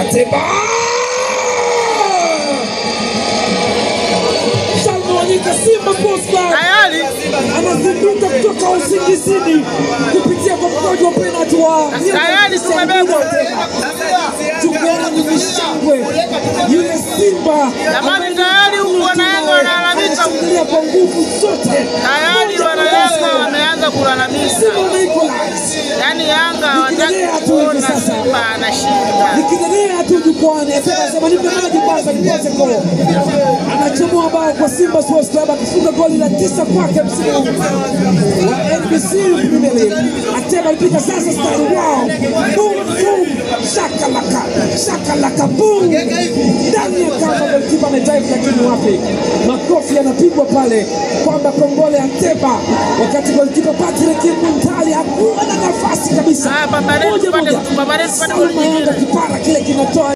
Ateba Shalmonika Simba Sports Club tayari anazinduka kutoka usingizini kupitia kwa mkojo wa penalty wa tayari tumebebwa. Tumeona mshangwe yule Simba Jamani, tayari huko Yanga wanalalamika kwa nguvu zote. Tayari Yanga wameanza kulalamika. Yaani Yanga wanataka Simba anashinda. Nikiendelea tu jukwani atasema nipe maji kwanza nipate goli. Anachomoa bao kwa Simba Sports Club akifunga goli la 9 kwake msimu wa NBC Premier League. Ateba alipiga sasa stari wao. Boom boom shakalaka boom. Ndani ya kama golikipa amedive lakini wapi? Makofi yanapigwa pale kwamba kongole Ateba wakati golikipa Patrick Muntali hakuwa na nafasi kabisa. Babaretu pale goli nyingine. Kipara kile kinatoa